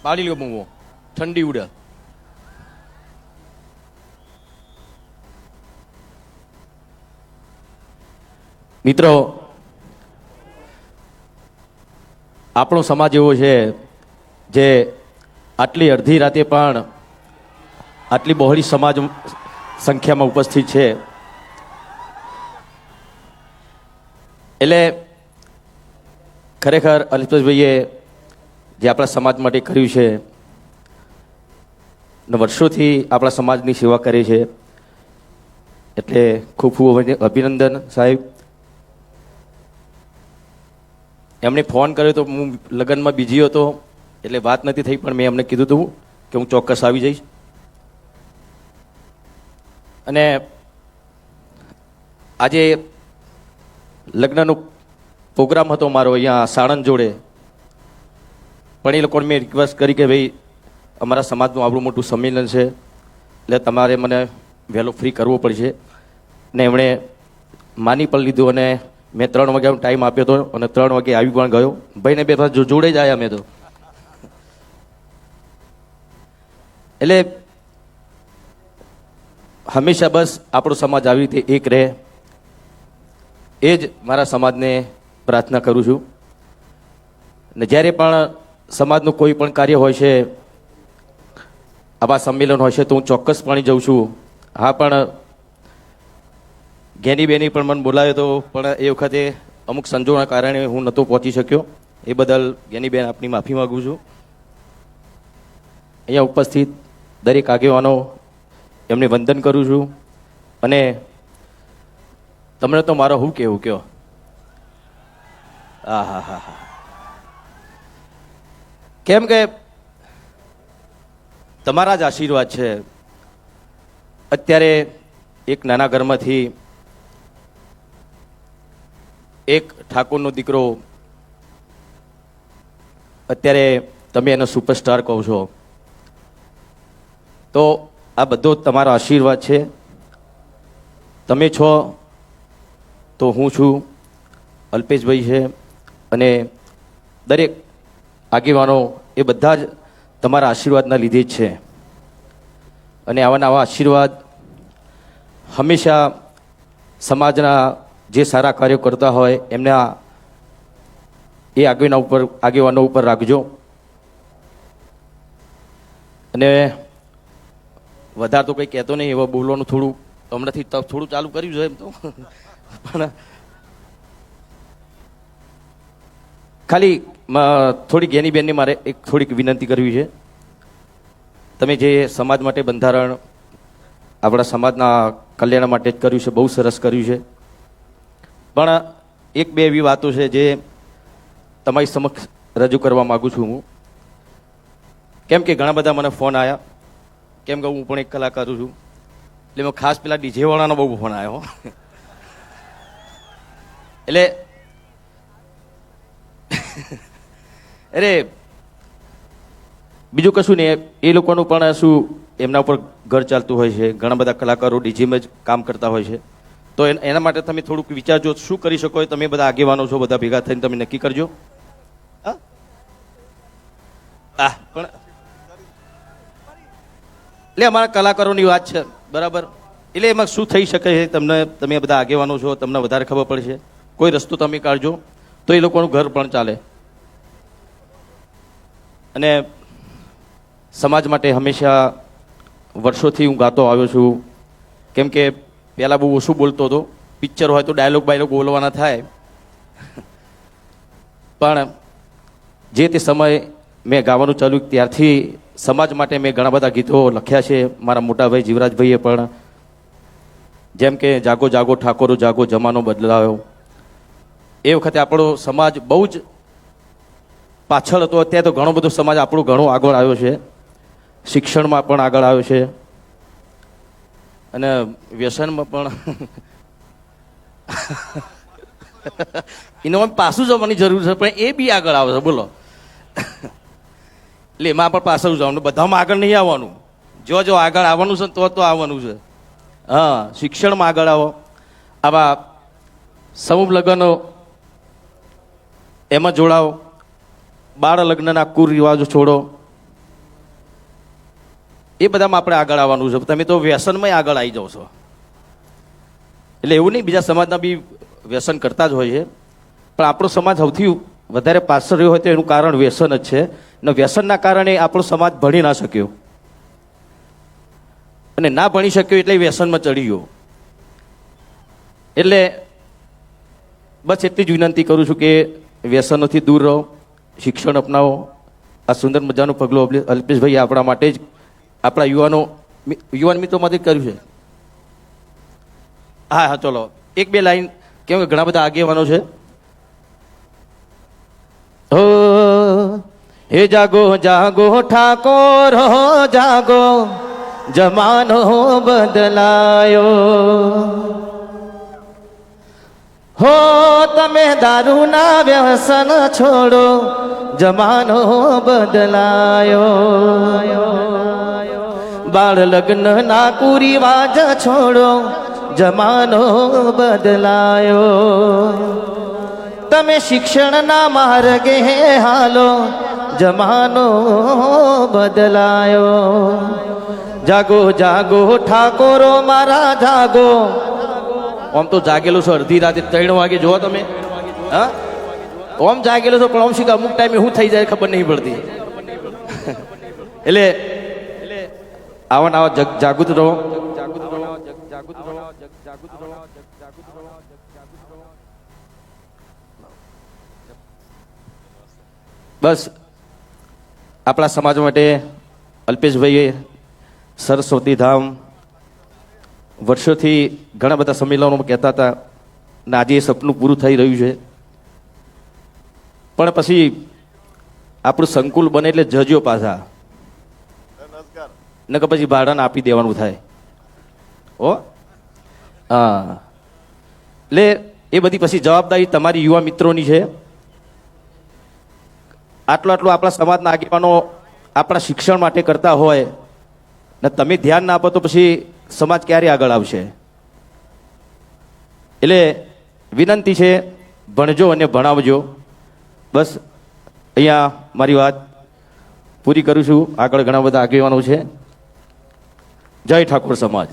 પાડી લ્યો બૂમો, ઠંડી ઉડે. મિત્રો, આપણો સમાજ એવો છે જે આટલી અડધી રાતે પણ આટલી બહોળી સમાજ સંખ્યામાં ઉપસ્થિત છે. એટલે ખરેખર અલ્પેશભાઈએ જે આપણા સમાજ માટે કર્યું છે ને વર્ષોથી આપણા સમાજની સેવા કરે છે, એટલે ખૂબ ખૂબ અભિનંદન સાહેબ. એમણે ફોન કર્યો તો હું લગ્નમાં બીજી હતો એટલે વાત નથી થઈ, પણ મેં એમને કીધું હતું કે હું ચોક્કસ આવી જઈશ. અને આજે લગ્નનો પ્રોગ્રામ હતો મારો અહીંયા સાણંદ જોડે, પણ એ લોકોને મેં રિક્વેસ્ટ કરી કે ભાઈ અમારા સમાજનું આવડું મોટું સંમેલન છે એટલે તમારે મને વહેલો ફ્રી કરવો પડશે. ને એમણે માની પણ લીધું અને મેં 3 વાગ્યાનો ટાઈમ આપ્યો હતો અને 3 વાગે આવી પણ ગયો. ભાઈને બે જોડે જ આવ્યા મેં તો. એટલે હંમેશા બસ આપણો સમાજ આવી રીતે એક રહે, એ જ મારા સમાજને પ્રાર્થના કરું છું. ને જ્યારે પણ સમાજનું કોઈ પણ કાર્ય હોય છે, આવા સંમેલન હોય છે, તો હું ચોક્કસપણે જઉં છું. હા, પણ ગેની બેની પણ મને બોલાવ્યો હતો, પણ એ વખતે અમુક સંજોગોના કારણે હું નહોતો પહોંચી શક્યો. એ બદલ ગેની બેન આપની માફી માગું છું. અહીંયા ઉપસ્થિત દરેક આગેવાનો એમને વંદન કરું છું. અને તમને તો મારો શું કહેવું કયો, હા, કેમ કે તમારા જ આશીર્વાદ છે. અત્યારે એક નાના ઘરમાંથી એક ઠાકોરનો દીકરો, અત્યારે તમે એનો સુપરસ્ટાર કહો છો, તો આ બધો તમારો આશીર્વાદ છે. તમે છો તો હું છું, અલ્પેશભાઈ છે, અને દરેક આગેવાનો એ બધા જ તમારા આશીર્વાદના લીધે જ છે. અને આવા આશીર્વાદ હંમેશા સમાજના જે સારા કાર્યો કરતા હોય એમના એ આગેવાનો ઉપર રાખજો. અને વધારે તો કંઈ કહેતો નહીં, એવા બોલવાનું થોડું હમણાંથી થોડું ચાલુ કર્યું છે એમ તો, પણ ખાલી થોડી ગેની બેનની મારે એક થોડીક વિનંતી કરવી છે. તમે જે સમાજ માટે બંધારણ આપણા સમાજના કલ્યાણ માટે જ કર્યું છે, બહુ સરસ કર્યું છે. પણ એક બે એવી વાતો છે જે તમારી સમક્ષ રજૂ કરવા માગું છું હું. કેમ કે ઘણા બધા મને ફોન આવ્યા, કેમ કે હું પણ એક કલાકાર છું, એટલે મેં ખાસ પેલા ડીજે વાળાનો બહુ ફોન આવ્યો. એટલે અરે બીજું કશું નહીં, એ લોકોનું પણ શું એમના ઉપર ઘર ચાલતું હોય છે. ઘણા બધા કલાકારો ડીજીમાં જ કામ કરતા હોય છે, તો એના માટે તમે થોડુંક વિચારજો શું કરી શકો. એ તમે બધા આગેવાનો છો, બધા ભેગા થઈને તમે નક્કી કરજો. પણ એટલે અમારા કલાકારોની વાત છે, બરાબર. એટલે એમાં શું થઈ શકે છે, તમે બધા આગેવાનો છો, તમને વધારે ખબર પડશે. કોઈ રસ્તો તમે કાઢજો તો એ લોકોનું ઘર પણ ચાલે. અને સમાજ માટે હંમેશા વર્ષોથી હું ગાતો આવ્યો છું. કેમ કે પહેલાં બહુ ઓછું બોલતો હતો, પિક્ચર હોય તો ડાયલોગ બોલવાના થાય, પણ જે તે સમય મેં ગાવાનું ચાલુ ત્યારથી સમાજ માટે મેં ઘણા બધા ગીતો લખ્યા છે. મારા મોટા ભાઈ જીવરાજભાઈએ પણ, જેમ કે જાગો જાગો ઠાકોરો જાગો જમાનો બદલાયો, એ વખતે આપણો સમાજ બહુ જ પાછળ હતો. અત્યારે તો ઘણો બધો સમાજ આપણો ઘણો આગળ આવ્યો છે, શિક્ષણમાં પણ આગળ આવ્યો છે, અને વ્યસનમાં પણ. એનો પાછું જવાની જરૂર છે, પણ એ બી આગળ આવે છે, બોલો. એટલે એમાં પણ પાછળ જવાનું, બધામાં આગળ નહીં આવવાનું. જો આગળ આવવાનું છે તો આવવાનું છે. હા, શિક્ષણમાં આગળ આવો, આવા સમૂહ લગ્નો એમાં જોડાઓ, બાળ લગ્નના કુરિવાજો છોડો, એ બધામાં આપણે આગળ આવવાનું છે. તમે તો વ્યસનમાં આગળ આવી જાઓ છો. એટલે એવું નહીં, બીજા સમાજના બી વ્યસન કરતા જ હોય છે, પણ આપણો સમાજ સૌથી વધારે પાછળ રહ્યો હોય તો એનું કારણ વ્યસન જ છે. અને વ્યસનના કારણે આપણો સમાજ ભણી ના શક્યો, અને ના ભણી શક્યો એટલે વ્યસનમાં ચડી ગયો. એટલે બસ એટલી જ વિનંતી કરું છું કે વ્યસનોથી દૂર રહો, શિક્ષણ અપનાવો. આ સુંદર મજાનું પગલું અલ્પેશભાઈ આપણા માટે જ, આપણા યુવાન મિત્રો માટે કર્યું છે. હા હા, ચલો એક બે લાઈન, કેમ કે ઘણા બધા આગેવાનો છે. હો હે જાગો જાગો ઠાકોર હો જાગો, જમાનો બદલાયો. હો તમે દારૂના વ્યસન છોડો, જમાનો બદલાયો. બાળ લગ્ન ના કુરિવાજ છોડો, જમાનો બદલાયો. તમે શિક્ષણના માર્ગે હાલો, જમાનો બદલાયો. જાગો જાગો ઠાકોરો મારા જાગો. આમ તો જાગેલો છો અડધી રાતે 3 વાગે, જોવો તમે. હા, ઓમ જાગેલો છો, પણ ઓમ શીખા અમુક ટાઈમે શું થઈ જાય ખબર નહીં પડતી. એટલે આવા જાગૃત રહો. બસ આપણા સમાજ માટે અલ્પેશભાઈએ સરસ્વતી ધામ વર્ષોથી ઘણા બધા સંમેલનોમાં કહેતા હતા, અને આજે એ સપનું પૂરું થઈ રહ્યું છે. પણ પછી આપણું સંકુલ બને એટલે જજો પાછા, ન કે પછી ભાડાને આપી દેવાનું થાય. ઓ હા, એટલે એ બધી પછી જવાબદારી તમારી યુવા મિત્રોની છે. આટલું આપણા સમાજના આગેવાનો આપણા શિક્ષણ માટે કરતા હોય ને તમે ધ્યાન ના આપો તો પછી સમાજ ક્યારે આગળ આવશે? એટલે વિનંતી છે, ભણજો અને ભણાવજો. બસ અહીંયા મારી વાત પૂરી કરું છું. આગળ ઘણા બધા આગેવાનો છે. જય ઠાકોર સમાજ.